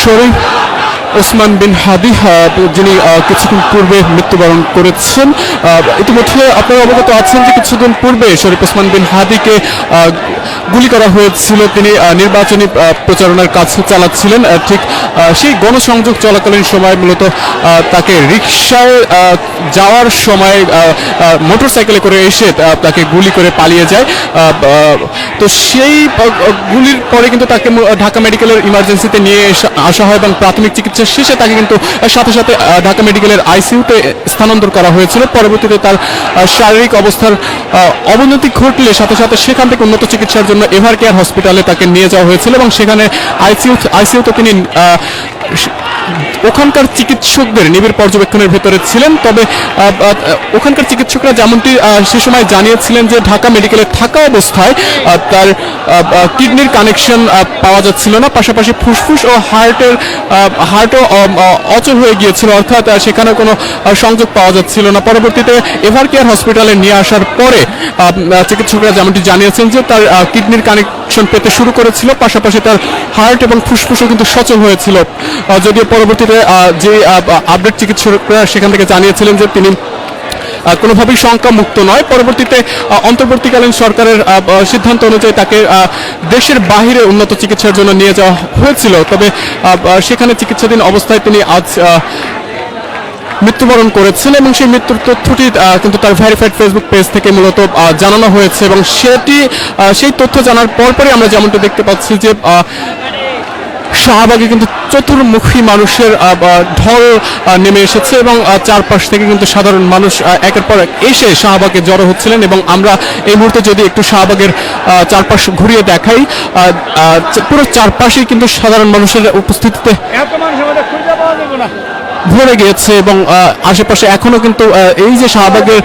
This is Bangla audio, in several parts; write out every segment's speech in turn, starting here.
শরীফ ওসমান বিন হাদি যিনি কিছুক্ষণ পূর্বে মৃত্যুবরণ করেছেন। ইতিমধ্যে আপনারা অবগত আছেন যে কিছুদিন পূর্বে শরীফ ওসমান বিন হাদিকে গুলি করা হয়েছিল। তিনি নির্বাচনী প্রচারণার কাজ চালাচ্ছিলেন। ঠিক সেই গণসংযোগ চলাকালীন সময় মূলত তাকে রিকশায় যাওয়ার সময় মোটরসাইকেলে করে এসে তাকে গুলি করে পালিয়ে যায়। তো সেই গুলির পরে কিন্তু তাকে ঢাকা মেডিকেলের ইমার্জেন্সিতে নিয়ে আসা হয় এবং প্রাথমিক চিকিৎসা শেষে তাকে কিন্তু সাথে সাথে ঢাকা মেডিকেলের আইসিইউতে স্থানান্তর করা হয়েছিল। পরবর্তীতে তার শারীরিক অবস্থার অবনতি ঘটলে সাথে সাথে সেখান থেকে উন্নত চিকিৎসার জন্য এভার কেয়ার হসপিটালে তাকে নিয়ে যাওয়া হয়েছিল এবং সেখানে আইসিইউতে তিনি ওখানকার চিকিৎসকদের নিবিড় পর্যবেক্ষণের ভেতরে ছিলেন। তবে ওখানকার চিকিৎসকরা যেমনটি সে সময় জানিয়েছিলেন যে ঢাকা মেডিকেলে থাকা অবস্থায় তার কিডনির কানেকশন পাওয়া যাচ্ছিল না, পাশাপাশি ফুসফুস ও হার্টও অচল হয়ে গিয়েছিল, অর্থাৎ সেখানে কোনো সংযোগ পাওয়া যাচ্ছিল না। পরবর্তীতে এভার কেয়ার হসপিটালে নিয়ে আসার পরে চিকিৎসকরা যেমনটি জানিয়েছেন যে তার কিডনির কানেকশন পেতে শুরু করেছিল, পাশাপাশি তার হার্ট এবং ফুসফুসও কিন্তু সচল হয়েছিল। যদিও পরবর্তীতে যে আপডেট চিকিৎসকরা সেখান থেকে জানিয়েছিলেন যে তিনি কোনোভাবেই শঙ্কামুক্ত নয়। পরবর্তীতে অন্তর্বর্তীকালীন সরকারের সিদ্ধান্ত অনুযায়ী তাকে দেশের বাহিরে উন্নত চিকিৎসার জন্য নিয়ে যাওয়া হয়েছিল। তবে সেখানে চিকিৎসাধীন অবস্থায় তিনি আজ মৃত্যুবরণ করেছেন এবং সেই মৃত্যুর তথ্যটি কিন্তু তার ভেরিফাইড ফেসবুক পেজ থেকে মূলত জানানো হয়েছে এবং সেই তথ্য জানার পরপরই আমরা যেমনটা দেখতে পাচ্ছি যে শাহবাগে কিন্তু চতুর্মুখী মানুষের ঢল নেমে এসেছে এবং চারপাশ থেকে কিন্তু সাধারণ মানুষ একের পর এক এসে শাহবাগে জড়ো হচ্ছিলেন। এবং আমরা এই মুহূর্তে যদি একটু শাহবাগের চারপাশ ঘুরিয়ে দেখাই, পুরো চারপাশেই কিন্তু সাধারণ মানুষের উপস্থিতিতে ভরে গিয়েছে এবং আশেপাশে এখনো কিন্তু এই যে শাহবাগের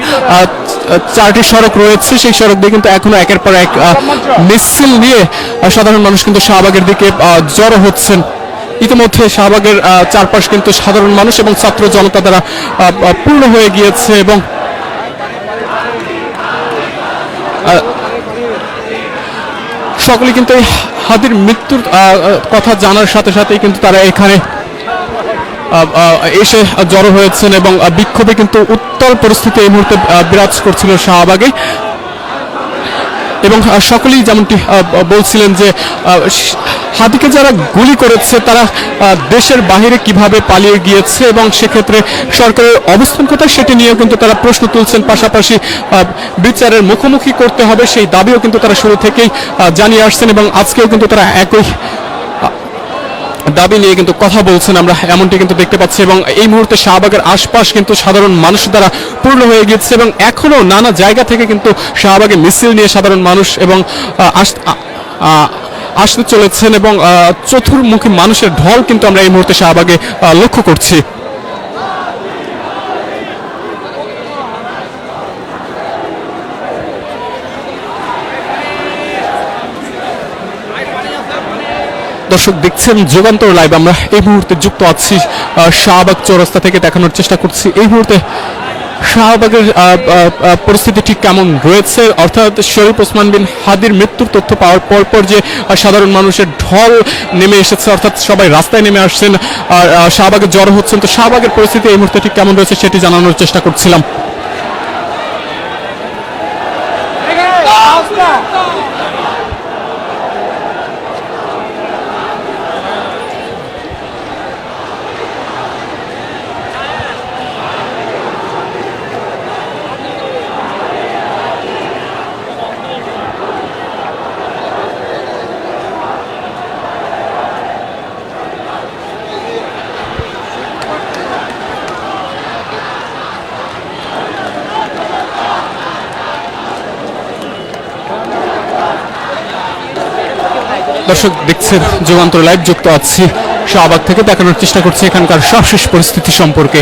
চারটি সড়ক রয়েছে সেই সড়ক দিয়ে কিন্তু এখনো একের পর এক মিছিল নিয়ে সাধারণ মানুষ কিন্তু শাহবাগের দিকে জড়ো হচ্ছেন। ইতিমধ্যে শাহবাগের চারপাশ কিন্তু সাধারণ মানুষ এবং ছাত্র জনতা দ্বারা পূর্ণ হয়ে গিয়েছে এবং সকলে কিন্তু এই হাদির মৃত্যুর কথা জানার সাথে সাথেই কিন্তু তারা এখানে এসে জড়ো হয়েছেন এবং বিক্ষোভে কিন্তু উত্তাল পরিস্থিতি এই মুহূর্তে বিরাজ করছিল শাহবাগে। এবং সকলেই যেমনটি বলছিলেন যে হাদিকে যারা গুলি করেছে তারা দেশের বাহিরে কিভাবে পালিয়ে গিয়েছে এবং সেক্ষেত্রে সরকারের অবস্থান কোথায় সেটি নিয়েও কিন্তু তারা প্রশ্ন তুলছেন। পাশাপাশি বিচারের মুখোমুখি করতে হবে সেই দাবিও কিন্তু তারা শুরু থেকেই জানিয়ে আসছেন এবং আজকেও কিন্তু তারা একই দাবি নিয়ে কিন্তু কথা বলছেন, আমরা এমনটি কিন্তু দেখতে পাচ্ছি। এবং এই মুহূর্তে শাহবাগের আশপাশ কিন্তু সাধারণ মানুষ দ্বারা পূর্ণ হয়ে গিয়েছে এবং এখনো নানা জায়গা থেকে কিন্তু শাহবাগে মিছিল নিয়ে সাধারণ মানুষ এবং আসতে চলেছেন এবং চতুর্মুখী মানুষের ঢল কিন্তু আমরা এই মুহূর্তে শাহবাগে লক্ষ্য করছি। দর্শক দেখছেন যুগান্তর লাইভ, আমরা এই মুহূর্তে যুক্ত আছি শাহবাগ চৌরাস্তা থেকে, দেখানোর চেষ্টা করছি এই মুহূর্তে শাহবাগের পরিস্থিতি ঠিক কেমন রয়েছে। অর্থাৎ শরীফ ওসমান বিন হাদির মৃত্যুর তথ্য পাওয়ার পর যে সাধারণ মানুষের ঢল নেমে এসেছে, অর্থাৎ সবাই রাস্তায় নেমে আসছেন আর শাহবাগে জড়ো হচ্ছেন। তো শাহবাগের পরিস্থিতি এই মুহূর্তে ঠিক কেমন রয়েছে সেটি জানানোর চেষ্টা করছিলাম। দর্শক দেখছেন যুগান্তর লাইভ, যুক্ত আছি শাহবাগ থেকে, দেখানোর চেষ্টা করছি এখানকার সবশেষ পরিস্থিতি সম্পর্কে।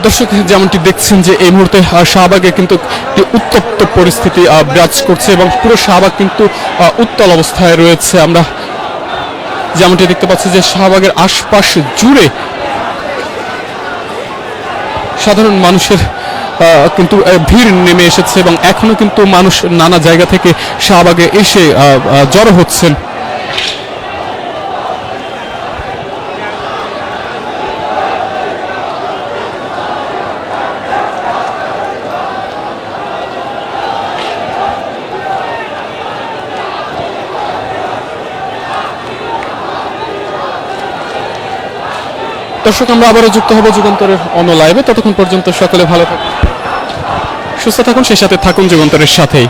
দর্শক যেমনটি দেখছেন যে এই মুহূর্তে শাহবাগে কিন্তু একটি উত্তপ্ত পরিস্থিতি বিরাজ করছে এবং পুরো শাহবাগ কিন্তু উত্তাল অবস্থায় রয়েছে। আমরা যেমনটি দেখতে পাচ্ছি যে শাহবাগের আশপাশ জুড়ে সাধারণ মানুষের কিন্তু ভিড় নেমে এসেছে এবং এখনো কিন্তু মানুষ নানা জায়গা থেকে শাহবাগে এসে জড়ো হচ্ছেন। দর্শক আমরা আবারও যুক্ত হব যুগান্তরের অন্য লাইভে। ততক্ষণ পর্যন্ত সকলে ভালো থাকুন, সুস্থ থাকুন, সেই সাথে থাকুন যুগান্তরের সাথেই।